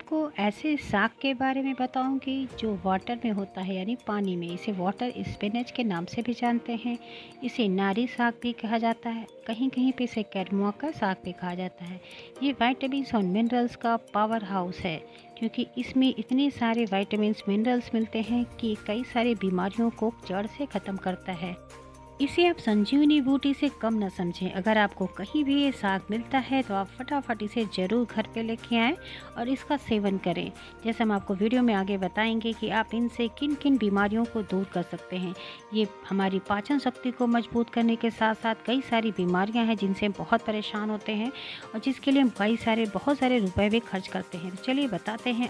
आपको ऐसे साग के बारे में बताऊंगी जो वाटर में होता है यानी पानी में। इसे वाटर स्पिनच के नाम से भी जानते हैं। इसे नारी साग भी कहा जाता है, कहीं कहीं पे इसे कैरमुआ का साग भी कहा जाता है। ये विटामिन्स और मिनरल्स का पावर हाउस है, क्योंकि इसमें इतने सारे विटामिन्स मिनरल्स मिलते हैं कि कई सारी बीमारियों को जड़ से ख़त्म करता है। इसे आप संजीवनी बूटी से कम न समझें। अगर आपको कहीं भी ये साग मिलता है तो आप फटाफट इसे ज़रूर घर पे लेके आएँ और इसका सेवन करें। जैसे हम आपको वीडियो में आगे बताएंगे कि आप इनसे किन किन बीमारियों को दूर कर सकते हैं। ये हमारी पाचन शक्ति को मजबूत करने के साथ साथ कई सारी बीमारियां हैं जिनसे हम बहुत परेशान होते हैं और जिसके लिए हम बहुत सारे रुपए भी खर्च करते हैं। तो चलिए बताते हैं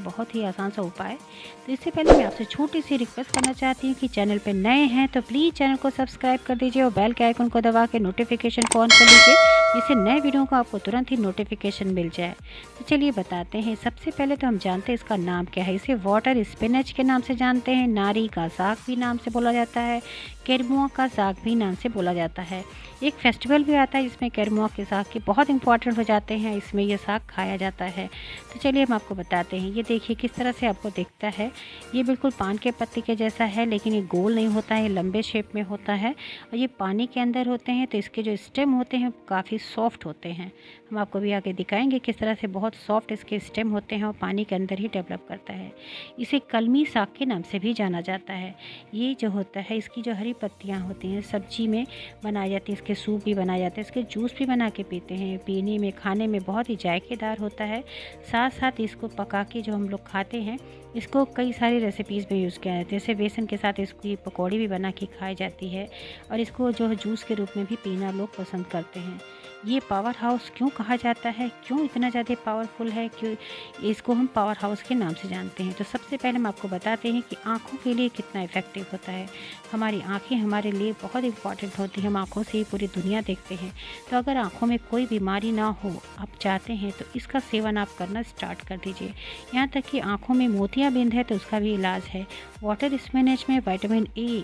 बहुत ही आसान सा उपाय। तो इससे पहले मैं आपसे छोटी सी रिक्वेस्ट करना चाहती हूँ कि चैनल पर नए हैं तो प्लीज़ चैनल को सब्सक्राइब कर दीजिए और बेल के आइकन को दबा के नोटिफिकेशन को ऑन कर लीजिए, जिससे नए वीडियो को आपको तुरंत ही नोटिफिकेशन मिल जाए। तो चलिए बताते हैं। सबसे पहले तो हम जानते हैं इसका नाम क्या है। इसे वाटर स्पिनच के नाम से जानते हैं, नारी का साग भी नाम से बोला जाता है, कैरमुआ का साग भी नाम से बोला जाता है। एक फेस्टिवल भी आता है जिसमें कैरमुआ के साग के बहुत इंपॉर्टेंट हो जाते हैं, इसमें यह साग खाया जाता है। तो चलिए हम आपको बताते हैं। ये देखिए किस तरह से आपको दिखता है। ये बिल्कुल पान के पत्ते के जैसा है, लेकिन ये गोल नहीं होता है, लंबे शेप में होता है और ये पानी के अंदर होते हैं। तो इसके जो स्टेम होते हैं काफ़ी सॉफ्ट होते हैं। हम आपको भी आगे दिखाएंगे किस तरह से बहुत सॉफ्ट इसके स्टेम होते हैं और पानी के अंदर ही डेवलप करता है। इसे कलमी साग के नाम से भी जाना जाता है। ये जो होता है, इसकी जो हरी पत्तियाँ होती हैं सब्जी में बनाई जाती है, इसके सूप भी बनाए जाते हैं, इसके जूस भी बना के पीते हैं। पीने में खाने में बहुत ही जायकेदार होता है। साथ साथ इसको पका के जो हम लोग खाते हैं, इसको कई सारी रेसिपीज़ में यूज़ किया जाता है। जैसे बेसन के साथ इसकी पकौड़ी भी बना के खाई जाती है और इसको जो है जूस के रूप में भी पीना लोग पसंद करते हैं। ये पावर हाउस क्यों कहा जाता है, क्यों इतना ज़्यादा पावरफुल है, क्यों इसको हम पावर हाउस के नाम से जानते हैं। तो सबसे पहले हम आपको बताते हैं कि आँखों के लिए कितना इफ़ेक्टिव होता है। हमारी आँखें हमारे लिए बहुत इंपॉर्टेंट होती हैं। हम आँखों से ही पूरी दुनिया देखते हैं। तो अगर आँखों में कोई बीमारी ना हो, आप चाहते हैं तो इसका सेवन आप करना स्टार्ट कर दीजिए। यहाँ तक कि आँखों में मोतियाबिंद है तो उसका भी इलाज है। वाटर स्पिनच में विटामिन ए,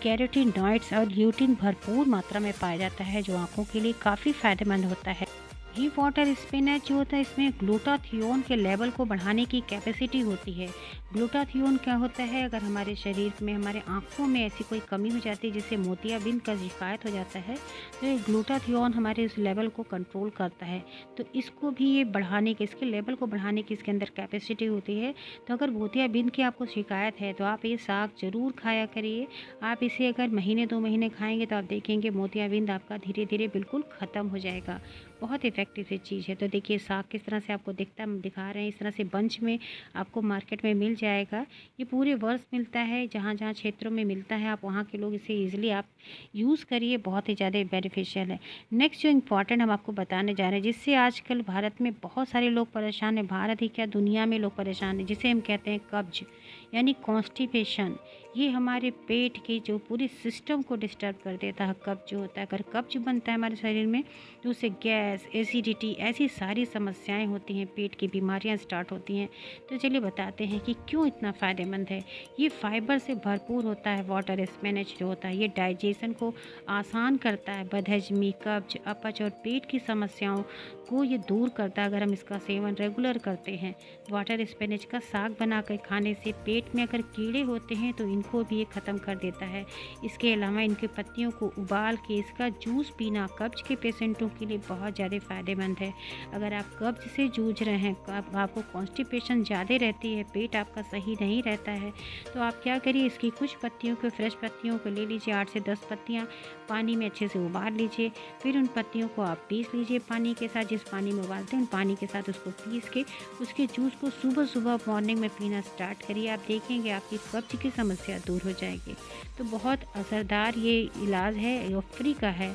कैरोटीनॉइड्स और ल्यूटिन भरपूर मात्रा में पाया जाता है, जो आँखों के लिए काफ़ी फायदेमंद होता है। ये वाटर स्पिनच जो होता है, इसमें ग्लूटाथियोन के लेवल को बढ़ाने की कैपेसिटी होती है। ग्लूटाथियोन क्या होता है, अगर हमारे शरीर में, हमारे आँखों में ऐसी कोई कमी हो जाती है जिससे मोतियाबिंद का शिकायत हो जाता है, तो ये ग्लूटाथियोन हमारे इस लेवल को कंट्रोल करता है। तो इसको भी ये बढ़ाने के, इसके लेवल को बढ़ाने की इसके अंदर कैपेसिटी होती है। तो अगर मोतियाबिंद की आपको शिकायत है तो आप ये साग ज़रूर खाया करिए। आप इसे अगर महीने 2 महीने खाएंगे तो आप देखेंगे मोतियाबिंद आपका धीरे धीरे बिल्कुल ख़त्म हो जाएगा। बहुत इफ़ेक्टिव सी चीज़ है। तो देखिए साग किस तरह से आपको दिखा रहे हैं, इस तरह से बंच में आपको मार्केट में मिल जाएगा। ये पूरे वर्ष मिलता है, जहाँ जहाँ क्षेत्रों में मिलता है आप वहाँ के लोग इसे ईज़िली आप यूज़ करिए, बहुत ही ज़्यादा बेनिफिशियल है। नेक्स्ट जो इम्पॉर्टेंट हम आपको बताने जा रहे हैं, जिससे आजकल भारत में बहुत सारे लोग परेशान हैं, भारत ही क्या दुनिया में लोग परेशान हैं, जिसे हम कहते हैं कब्ज यानी कॉन्स्टिपेशन। ये हमारे पेट के जो पूरे सिस्टम को डिस्टर्ब कर देता है। कब्ज जो होता है, अगर कब्ज बनता है हमारे शरीर में तो उससे गैस, एसिडिटी, ऐसी सारी समस्याएं होती हैं, पेट की बीमारियां स्टार्ट होती हैं। तो चलिए बताते हैं कि क्यों इतना फ़ायदेमंद है। ये फाइबर से भरपूर होता है। वाटर स्पिनच जो होता है ये डाइजेशन को आसान करता है। बदहजमी, कब्ज, अपच और पेट की समस्याओं को ये दूर करता है अगर हम इसका सेवन रेगुलर करते हैं। वाटर स्पिनच का साग बना कर खाने से पेट में अगर कीड़े होते हैं तो इनको भी ये ख़त्म कर देता है। इसके अलावा इनके पत्तियों को उबाल के इसका जूस पीना कब्ज के पेशेंटों के लिए बहुत ज़्यादा फ़ायदेमंद है। अगर आप कब्ज से जूझ रहे हैं, आपको कॉन्स्टिपेशन ज़्यादा रहती है, पेट आपका सही नहीं रहता है, तो आप क्या करिए, इसकी कुछ पत्तियों को, फ्रेश पत्तियों को ले लीजिए, 8 से 10 पत्तियाँ पानी में अच्छे से उबाल लीजिए। फिर उन पत्तियों को आप पीस लीजिए पानी के साथ। जिस पानी में उबालते हैं उन पानी के साथ उसको पीस के उसके जूस को सुबह सुबह मॉर्निंग में पीना स्टार्ट करिए। आप देखेंगे आपकी कब्ज की समस्या दूर हो जाएगी। तो बहुत असरदार ये इलाज है, ये फ्री का है।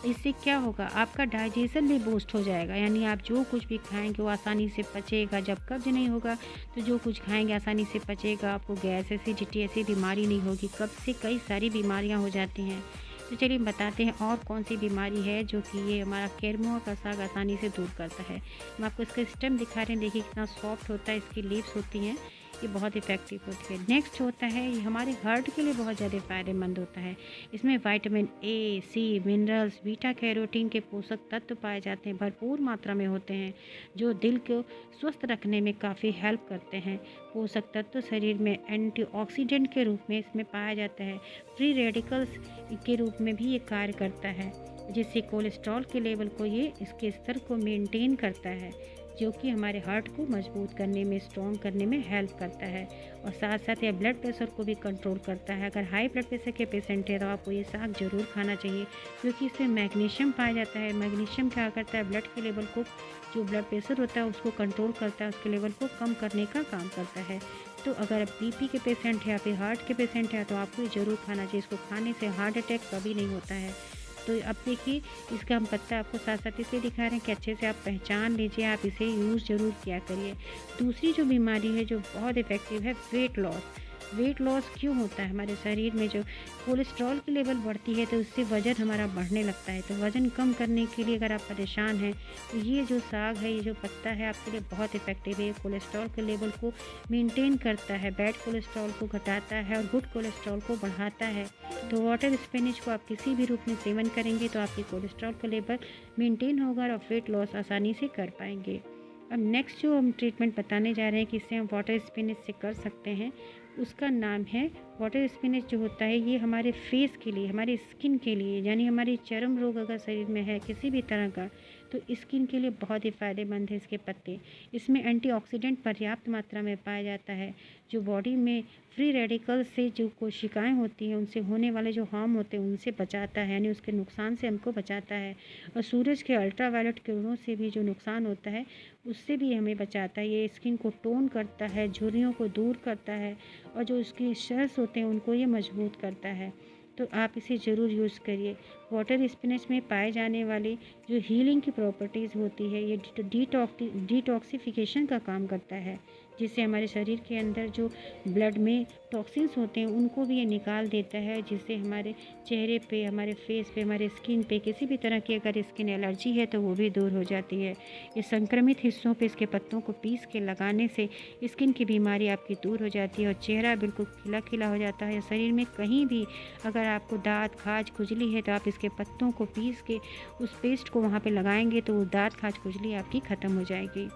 इससे क्या होगा, आपका डाइजेशन भी बूस्ट हो जाएगा, यानी आप जो कुछ भी खाएंगे वो आसानी से पचेगा। जब कब्ज नहीं होगा तो जो कुछ खाएंगे आसानी से पचेगा, आपको गैस, एसिडिटी ऐसी बीमारी नहीं होगी। कब्ज से कई सारी बीमारियां हो जाती हैं। तो चलिए बताते हैं और कौन सी बीमारी है जो कि ये हमारा कैरमुआ का साग आसानी से दूर करता है। हम आपको इसका स्टेम दिखा रहे हैं, देखिए कितना सॉफ्ट होता है, इसकी लीव्स होती हैं। ये बहुत इफ़ेक्टिव होती है। नेक्स्ट होता है, ये हमारे हार्ट के लिए बहुत ज़्यादा फ़ायदेमंद होता है। इसमें vitamin A, C, minerals, beta carotene के पोषक तत्व पाए जाते हैं, भरपूर मात्रा में होते हैं, जो दिल को स्वस्थ रखने में काफ़ी हेल्प करते हैं। पोषक तत्व शरीर में एंटीऑक्सीडेंट के रूप में इसमें पाया जाता है। फ्री रेडिकल्स के रूप में भी ये कार्य करता है, जिससे कोलेस्ट्रॉल के लेवल को ये इसके स्तर को मेंटेन करता है, जो कि हमारे हार्ट को मजबूत करने में, स्ट्रॉन्ग करने में हेल्प करता है। और साथ साथ ये ब्लड प्रेशर को भी कंट्रोल करता है। अगर हाई ब्लड प्रेशर के पेशेंट है तो आपको ये साग ज़रूर खाना चाहिए, क्योंकि इसमें मैग्नीशियम पाया जाता है। मैग्नीशियम क्या करता है, ब्लड के लेवल को, जो ब्लड प्रेशर होता है उसको कंट्रोल करता है, उसके लेवल को कम करने का काम करता है। तो अगर आप बीपी के पेशेंट हैं या फिर हार्ट के पेशेंट हैं तो आपको ये ज़रूर खाना चाहिए। इसको खाने से हार्ट अटैक कभी नहीं होता है। तो अब देखिए, इसका हम पत्ता आपको साथ साथ इसलिए दिखा रहे हैं कि अच्छे से आप पहचान लीजिए, आप इसे यूज़ ज़रूर किया करिए। दूसरी जो बीमारी है जो बहुत इफ़ेक्टिव है, वेट लॉस। वेट लॉस क्यों होता है, हमारे शरीर में जो कोलेस्ट्रॉल की लेवल बढ़ती है तो उससे वज़न हमारा बढ़ने लगता है। तो वज़न कम करने के लिए अगर आप परेशान हैं तो ये जो साग है, ये जो पत्ता है आपके लिए बहुत इफ़ेक्टिव है। कोलेस्ट्रॉल के लेवल को मेंटेन करता है, बैड कोलेस्ट्रॉल को घटाता है और गुड कोलेस्ट्रॉल को बढ़ाता है। तो वाटर स्पिनच को आप किसी भी रूप में सेवन करेंगे तो आपकी कोलेस्ट्रॉल का लेवल मेंटेन होगा और आप वेट लॉस आसानी से कर पाएंगे। अब नेक्स्ट जो हम ट्रीटमेंट बताने जा रहे हैं कि इससे हम वाटर स्पिनच से कर सकते हैं, उसका नाम है वाटर स्पिनच। जो होता है ये हमारे फेस के लिए, हमारी स्किन के लिए, यानी हमारी चर्म रोग अगर शरीर में है किसी भी तरह का, तो स्किन के लिए बहुत ही फ़ायदेमंद है इसके पत्ते। इसमें एंटीऑक्सीडेंट पर्याप्त मात्रा में पाया जाता है, जो बॉडी में फ्री रेडिकल से जो कोशिकाएं होती हैं उनसे होने वाले जो हार्म होते हैं उनसे बचाता है, यानी उसके नुकसान से हमको बचाता है। और सूरज के अल्ट्रावायलेट किरणों से भी जो नुकसान होता है उससे भी हमें बचाता है। ये स्किन को टोन करता है, झुर्रियों को दूर करता है और जो उसकी सेल्स होते हैं उनको ये मजबूत करता है। तो आप इसे ज़रूर यूज़ करिए। वाटर स्पिनच में पाए जाने वाली जो हीलिंग की प्रॉपर्टीज़ होती है, ये डिटॉक्सिफिकेशन का काम करता है, जिससे हमारे शरीर के अंदर जो ब्लड में टॉक्सिन्स होते हैं उनको भी ये निकाल देता है, जिससे हमारे चेहरे पे, हमारे फेस पे, हमारे स्किन पे किसी भी तरह की अगर स्किन एलर्जी है तो वो भी दूर हो जाती है। ये संक्रमित हिस्सों पे इसके पत्तों को पीस के लगाने से स्किन की बीमारी आपकी दूर हो जाती है और चेहरा बिल्कुल खिला खिला हो जाता है। शरीर में कहीं भी अगर आपको दाँत, खाज, खुजली है तो आप इसके पत्तों को पीस के उस पेस्ट को वहाँ पे लगाएंगे तो वो दाँत, खाज, खुजली आपकी ख़त्म हो जाएगी।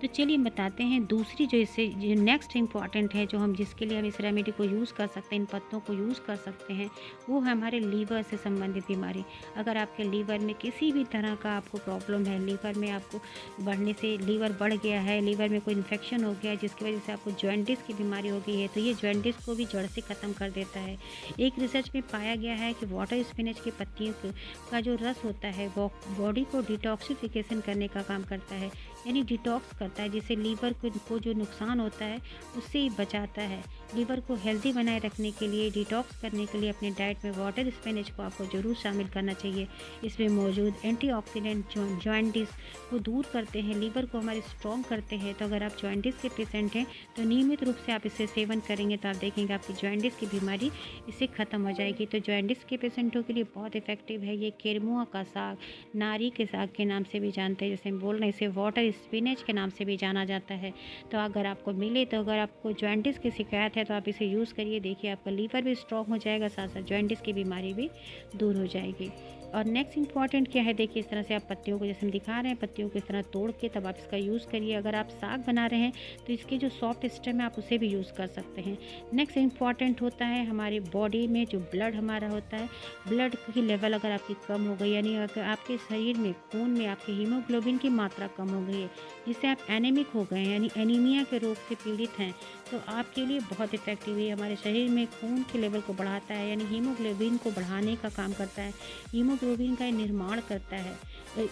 तो चलिए बताते हैं दूसरी जो इससे जो नेक्स्ट इम्पॉर्टेंट है, जो हम जिसके लिए हम इस रेमेडी को यूज़ कर सकते हैं, इन पत्तों को यूज़ कर सकते हैं, वो है हमारे लीवर से संबंधित बीमारी। अगर आपके लीवर में किसी भी तरह का आपको प्रॉब्लम है, लीवर में आपको बढ़ने से लीवर बढ़ गया है, लीवर में कोई इन्फेक्शन हो गया है जिसकी वजह से आपको जॉइंटिस की बीमारी हो गई है, तो ये जॉइंटिस को भी जड़ से ख़त्म कर देता है। एक रिसर्च में पाया गया है कि वाटर स्पिनच की पत्तियों का जो रस होता है वो बॉडी को डिटॉक्सिफिकेशन करने का काम करता है, यानी डिटॉक्स करता है, जिससे लीवर को जो नुकसान होता है उससे ही बचाता है। लीवर को हेल्दी बनाए रखने के लिए, डिटॉक्स करने के लिए अपने डाइट में वाटर स्पिनच को आपको ज़रूर शामिल करना चाहिए। इसमें मौजूद एंटीऑक्सीडेंट जॉइंटिस को दूर करते हैं, लीवर को हमारे स्ट्रॉन्ग करते हैं। तो अगर आप जॉइंटिस के पेशेंट हैं तो नियमित रूप से आप इसे सेवन करेंगे तो आप देखेंगे आपकी जॉइंटिस की बीमारी इससे ख़त्म हो जाएगी। तो जॉइंटिस के पेशेंटों के लिए बहुत इफेक्टिव है ये केरमुआ का साग, नारी के साग के नाम से भी जानते हैं, जैसे हम बोल रहे हैं इसे वाटर स्पिनच के नाम से भी जाना जाता है। तो अगर आपको मिले, तो अगर आपको जॉइंटिस की शिकायत है तो आप इसे यूज़ करिए, देखिए आपका लीवर भी स्ट्रॉन्ग हो जाएगा, साथ साथ जॉइंटिस की बीमारी भी दूर हो जाएगी। और नेक्स्ट इंपॉर्टेंट क्या है, देखिए इस तरह से आप पत्तियों को, जैसे हम दिखा रहे हैं, पत्तियों को इस तरह तोड़ के तब आप इसका यूज़ करिए। अगर आप साग बना रहे हैं तो इसके जो सॉफ्ट स्टेम है आप उसे भी यूज़ कर सकते हैं। नेक्स्ट इंपॉर्टेंट होता है हमारी बॉडी में जो ब्लड हमारा होता है, ब्लड की लेवल अगर आपकी कम हो गई, यानी अगर आपके शरीर में, खून में आपके हीमोग्लोबिन की मात्रा कम हो गई है, जिससे आप एनीमिक हो गए हैं, यानी एनीमिया के रोग से पीड़ित हैं, तो आपके लिए बहुत इफेक्टिव है। हमारे शरीर में खून के लेवल को बढ़ाता है, यानी हीमोग्लोबिन को बढ़ाने का काम करता है, हीमोग्लोबिन का निर्माण करता है।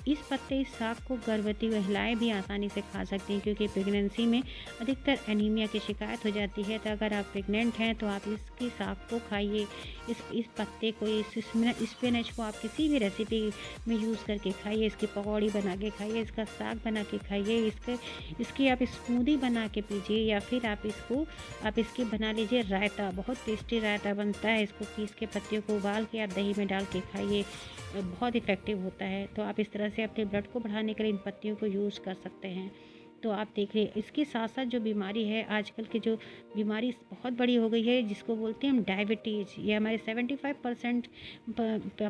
इस पत्ते, इस साग को गर्भवती महिलाएं भी आसानी से खा सकती हैं, क्योंकि प्रेगनेंसी में अधिकतर एनीमिया की शिकायत हो जाती है। तो अगर आप प्रेग्नेंट हैं तो आप इसकी साग को खाइए, इस पत्ते को, इस स्पिनच को आप किसी भी रेसिपी में यूज़ करके खाइए, इसकी पकौड़ी बना के खाइए, इसका साग बना के खाइए, इसकी आप स्मूदी बना के पीजिए, या फिर आप इसकी बना लीजिए रायता, बहुत टेस्टी रायता बनता है। इसको पीस के पत्तियों को उबाल के आप दही में डाल के खाइए, बहुत इफ़ेक्टिव होता है। तो आप इस तरह से अपने ब्लड को बढ़ाने के लिए इन पत्तियों को यूज़ कर सकते हैं। तो आप देख रहे हैं इसके साथ साथ जो बीमारी है आजकल की, जो बीमारी बहुत बड़ी हो गई है जिसको बोलते हैं हम डायबिटीज़, ये हमारे 75%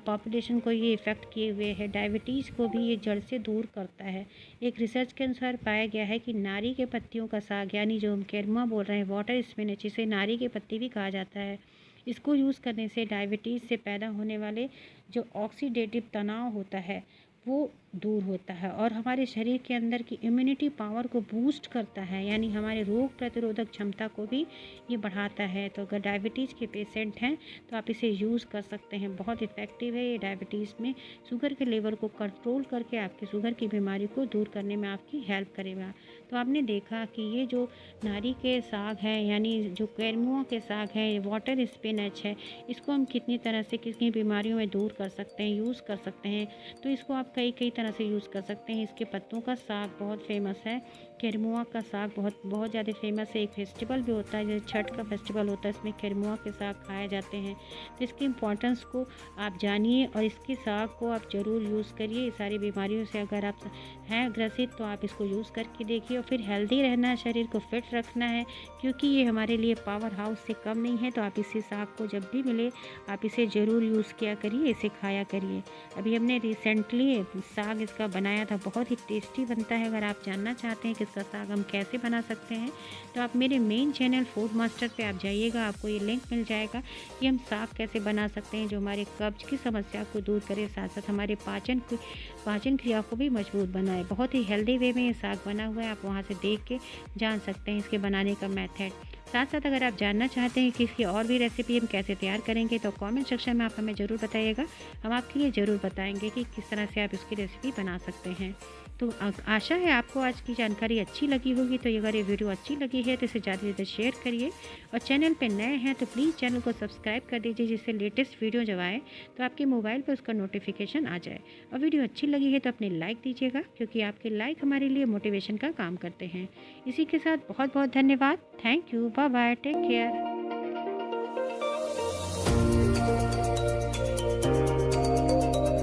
पॉपुलेशन को ये इफ़ेक्ट किए हुए है। डायबिटीज़ को भी ये जड़ से दूर करता है। एक रिसर्च के अनुसार पाया गया है कि नारी के पत्तियों का साग, यानी जो हम केरमा बोल रहे हैं, वाटर स्पिनच, इसे नारी के पत्ती भी कहा जाता है, इसको यूज़ करने से डायबिटीज़ से पैदा होने वाले जो ऑक्सीडेटिव तनाव होता है वो दूर होता है और हमारे शरीर के अंदर की इम्यूनिटी पावर को बूस्ट करता है, यानी हमारे रोग प्रतिरोधक क्षमता को भी ये बढ़ाता है। तो अगर डायबिटीज़ के पेशेंट हैं तो आप इसे यूज़ कर सकते हैं, बहुत इफ़ेक्टिव है ये। डायबिटीज़ में शुगर के लेवल को कंट्रोल करके आपकी शुगर की बीमारी को दूर करने में आपकी हेल्प करेगा। तो आपने देखा कि ये जो नारी के साग हैं, यानी जो कैरमुआ के साग हैं, वाटर स्पिनच है, इसको हम कितनी तरह से कितनी बीमारियों में दूर कर सकते हैं, यूज़ कर सकते हैं। तो इसको आप कई कई तरह से यूज़ कर सकते हैं। इसके पत्तों का साग बहुत फेमस है, कैरमुआ का साग बहुत बहुत ज़्यादा फेमस है। एक फेस्टिवल भी होता है, जैसे छठ का फेस्टिवल होता है, इसमें कैरमुआ के साग खाए जाते हैं। तो इसकी इम्पोर्टेंस को आप जानिए और इसके साग को आप ज़रूर यूज़ करिए। ये सारी बीमारियों से अगर आप हैं ग्रसित तो आप इसको यूज़ करके देखिए। और फिर हेल्दी रहना है, शरीर को फिट रखना है, क्योंकि ये हमारे लिए पावर हाउस से कम नहीं है। तो आप इसी साग को जब भी मिले आप इसे ज़रूर यूज़ किया करिए, इसे खाया करिए। अभी हमने रिसेंटली साग इसका बनाया था, बहुत ही टेस्टी बनता है। अगर आप जानना चाहते हैं कि इसका साग हम कैसे बना सकते हैं तो आप मेरे मेन चैनल फूड मास्टर पे आप जाइएगा, आपको ये लिंक मिल जाएगा कि हम साग कैसे बना सकते हैं जो हमारे कब्ज की समस्या को दूर करे, साथ साथ हमारे पाचन क्रिया को भी मजबूत बनाए। बहुत ही हेल्दी वे में ये साग बना हुआ है, आप वहाँ से देख के जान सकते हैं इसके बनाने का मेथड। साथ साथ अगर आप जानना चाहते हैं कि इसकी और भी रेसिपी हम कैसे तैयार करेंगे तो कमेंट सेक्शन में आप हमें ज़रूर बताइएगा, हम आपके लिए ज़रूर बताएंगे कि किस तरह से आप इसकी रेसिपी बना सकते हैं। तो आशा है आपको आज की जानकारी अच्छी लगी होगी। तो अगर ये वीडियो अच्छी लगी है तो इसे ज़्यादा से ज़्यादा शेयर करिए और चैनल पर नए हैं तो प्लीज़ चैनल को सब्सक्राइब कर दीजिए, जिससे लेटेस्ट वीडियो जब आए तो आपके मोबाइल पर उसका नोटिफिकेशन आ जाए। और वीडियो अच्छी लगी है तो अपने लाइक दीजिएगा, क्योंकि आपके लाइक हमारे लिए मोटिवेशन का काम करते हैं। इसी के साथ बहुत बहुत धन्यवाद। Thank you, bye bye, take care.